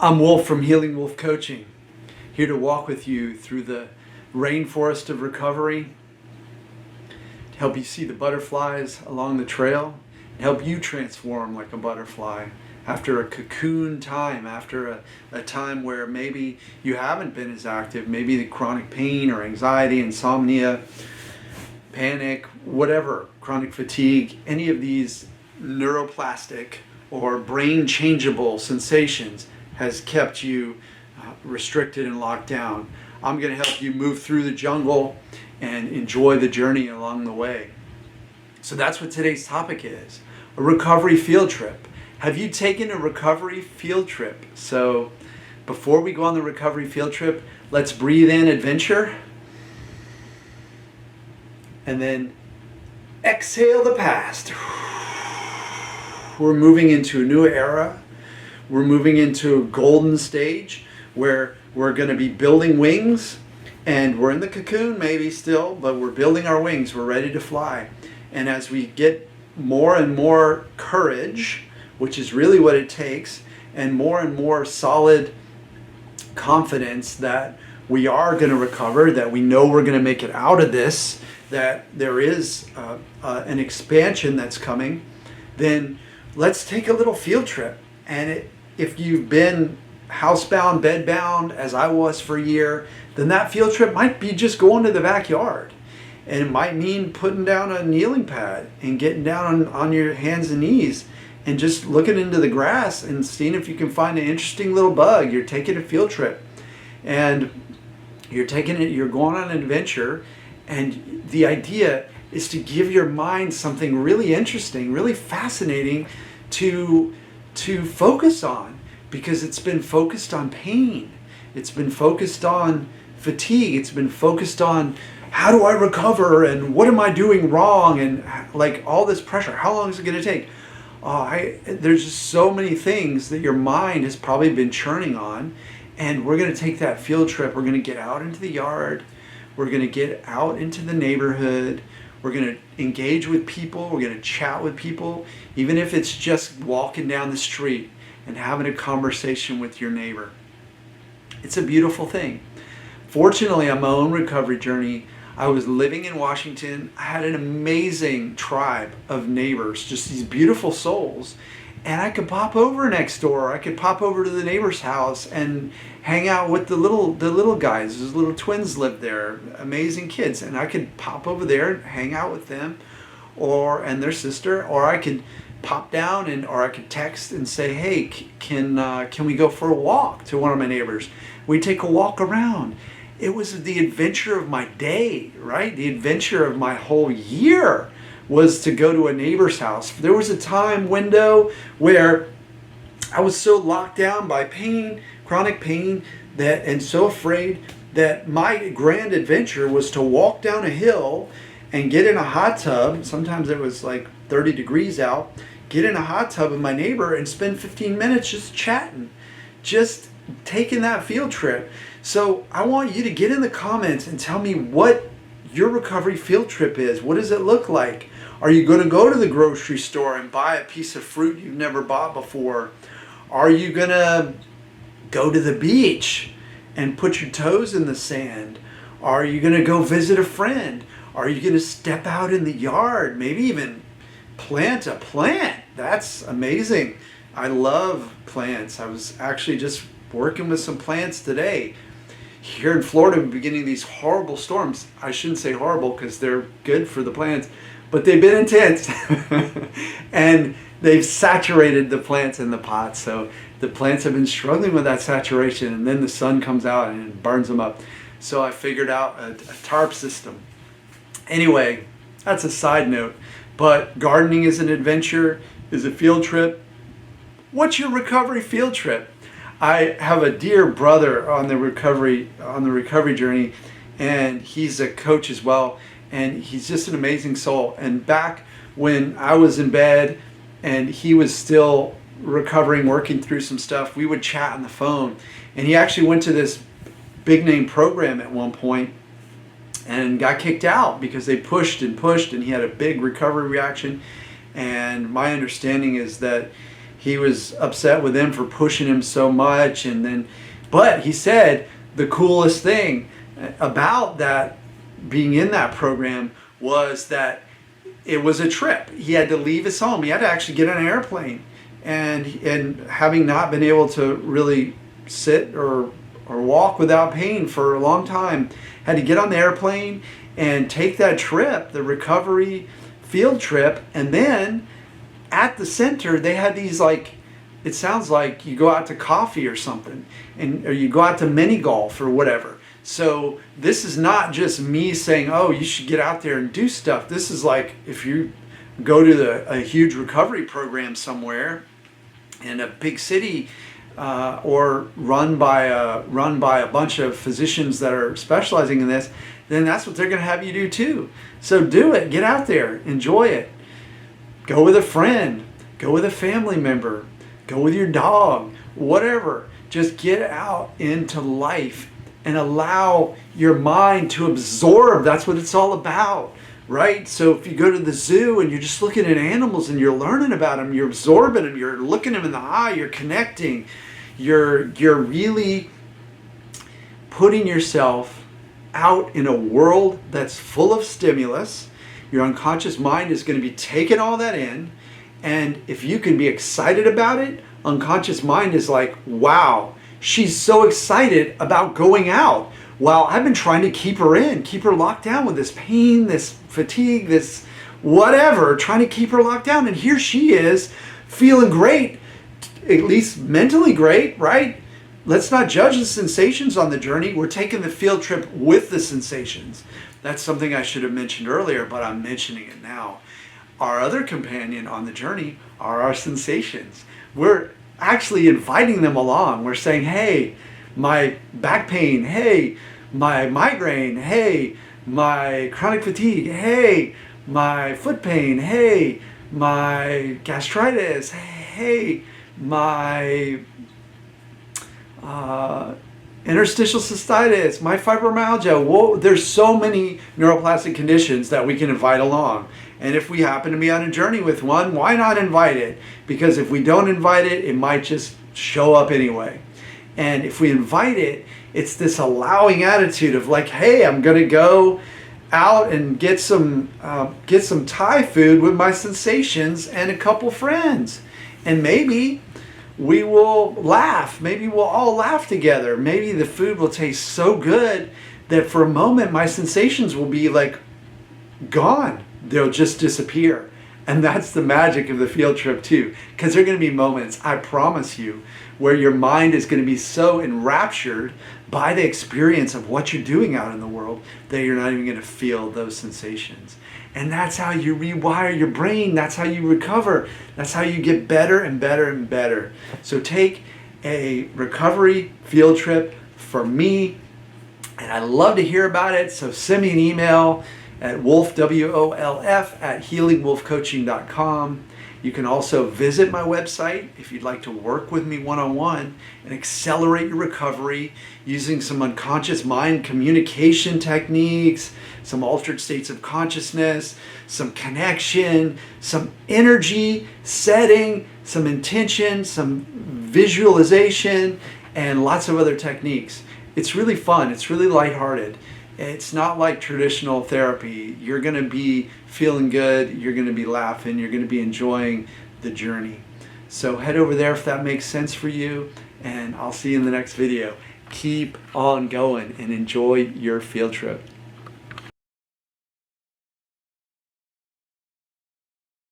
I'm Wolf from Healing Wolf Coaching, here to walk with you through the rainforest of recovery, to help you see the butterflies along the trail, and help you transform like a butterfly after a cocoon time, after a time where maybe you haven't been as active, maybe the chronic pain or anxiety, insomnia, panic, whatever, chronic fatigue, any of these neuroplastic or brain changeable sensations has kept you restricted and locked down. I'm going to help you move through the jungle and enjoy the journey along the way. So that's what today's topic is, a recovery field trip. Have you taken a recovery field trip? So before we go on the recovery field trip, let's breathe in adventure and then exhale the past. We're moving into a new era. We're moving into a golden stage where we're going to be building wings, and we're in the cocoon maybe still, but we're building our wings. We're ready to fly. And as we get more and more courage, which is really what it takes, and more solid confidence that we are going to recover, that we know we're going to make it out of this, that there is an expansion that's coming, then let's take a little field trip. And if you've been housebound, bedbound, as I was for a year, then that field trip might be just going to the backyard. And it might mean putting down a kneeling pad and getting down on your hands and knees and just looking into the grass and seeing if you can find an interesting little bug. You're taking a field trip and you're going on an adventure, and the idea is to give your mind something really interesting, really fascinating to focus on, because it's been focused on pain. It's been focused on fatigue. It's been focused on how do I recover and what am I doing wrong, and like all this pressure. How long is it going to take? There's just so many things that your mind has probably been churning on, and we're going to take that field trip. We're going to get out into the yard. We're going to get out into the neighborhood. We're going to engage with people. We're going to chat with people, even if it's just walking down the street and having a conversation with your neighbor. It's a beautiful thing. Fortunately, on my own recovery journey, I was living in Washington. I had an amazing tribe of neighbors, just these beautiful souls. And I could pop over next door. I could pop over to the neighbor's house and hang out with the little guys. Those little twins lived there, amazing kids. And I could pop over there and hang out with them, and their sister, or I could pop down or I could text and say, hey, can we go for a walk to one of my neighbors? We take a walk around. It was the adventure of my day, right? The adventure of my whole year was to go to a neighbor's house. There was a time window where I was so locked down by pain, chronic pain, and so afraid that my grand adventure was to walk down a hill and get in a hot tub. Sometimes it was like 30 degrees out. Get in a hot tub with my neighbor and spend 15 minutes just chatting, just taking that field trip. So I want you to get in the comments and tell me what your recovery field trip is. What does it look like? Are you going to go to the grocery store and buy a piece of fruit you've never bought before? Are you going to go to the beach and put your toes in the sand? Are you going to go visit a friend? Are you going to step out in the yard, maybe even plant a plant? That's amazing. I love plants. I was actually just working with some plants today. Here in Florida, we're beginning these horrible storms. I shouldn't say horrible because they're good for the plants, but they've been intense. And they've saturated the plants in the pot. So the plants have been struggling with that saturation, and then the sun comes out and it burns them up. So I figured out a tarp system. Anyway, that's a side note. But gardening is an adventure, is a field trip. What's your recovery field trip? I have a dear brother on the recovery journey, and he's a coach as well, and he's just an amazing soul. And back when I was in bed and he was still recovering, working through some stuff, we would chat on the phone. And he actually went to this big name program at one point and got kicked out because they pushed and he had a big recovery reaction. And my understanding is that he was upset with them for pushing him so much. And then, but he said the coolest thing about that, being in that program, was that it was a trip. He had to leave his home. He had to actually get on an airplane. And having not been able to really sit or walk without pain for a long time, had to get on the airplane and take that trip, the recovery field trip. And then at the center, they had these, like, it sounds like you go out to coffee or something, or you go out to mini golf or whatever. So this is not just me saying, oh, you should get out there and do stuff. This is like if you go to a huge recovery program somewhere in a big city, or run by a bunch of physicians that are specializing in this, then that's what they're going to have you do too. So do it. Get out there. Enjoy it. Go with a friend. Go with a family member. Go with your dog. Whatever. Just get out into life and allow your mind to absorb. That's what it's all about, right? So if you go to the zoo and you're just looking at animals and you're learning about them, you're absorbing them, you're looking them in the eye, you're connecting, you're really putting yourself out in a world that's full of stimulus. Your unconscious mind is going to be taking all that in, and if you can be excited about it, unconscious mind is like, wow, she's so excited about going out. Well, I've been trying to keep her in, keep her locked down with this pain, this fatigue, this whatever, trying to keep her locked down. And here she is feeling great, at least mentally great, right? Let's not judge the sensations on the journey. We're taking the field trip with the sensations. That's something I should have mentioned earlier, but I'm mentioning it now. Our other companion on the journey are our sensations. We're actually inviting them along. We're saying, hey, my back pain, hey, my migraine, hey, my chronic fatigue, hey, my foot pain, hey, my gastritis, hey, my interstitial cystitis, my fibromyalgia. Whoa, there's so many neuroplastic conditions that we can invite along. And if we happen to be on a journey with one, why not invite it? Because if we don't invite it, it might just show up anyway. And if we invite it, it's this allowing attitude of like, hey, I'm going to go out and get some Thai food with my sensations and a couple friends. And maybe we will laugh. Maybe we'll all laugh together. Maybe the food will taste so good that for a moment my sensations will be like gone. They'll just disappear. And that's the magic of the field trip too. Because there are going to be moments, I promise you, where your mind is going to be so enraptured by the experience of what you're doing out in the world that you're not even going to feel those sensations. And that's how you rewire your brain. That's how you recover. That's how you get better and better and better. So take a recovery field trip for me. And I'd love to hear about it. So send me an email at wolf, WOLF, at healingwolfcoaching.com. You can also visit my website if you'd like to work with me one-on-one and accelerate your recovery using some unconscious mind communication techniques, some altered states of consciousness, some connection, some energy setting, some intention, some visualization, and lots of other techniques. It's really fun. It's really lighthearted. It's not like traditional therapy. You're going to be feeling good. You're going to be laughing. You're going to be enjoying the journey. So head over there if that makes sense for you, and I'll see you in the next video. Keep on going and enjoy your field trip.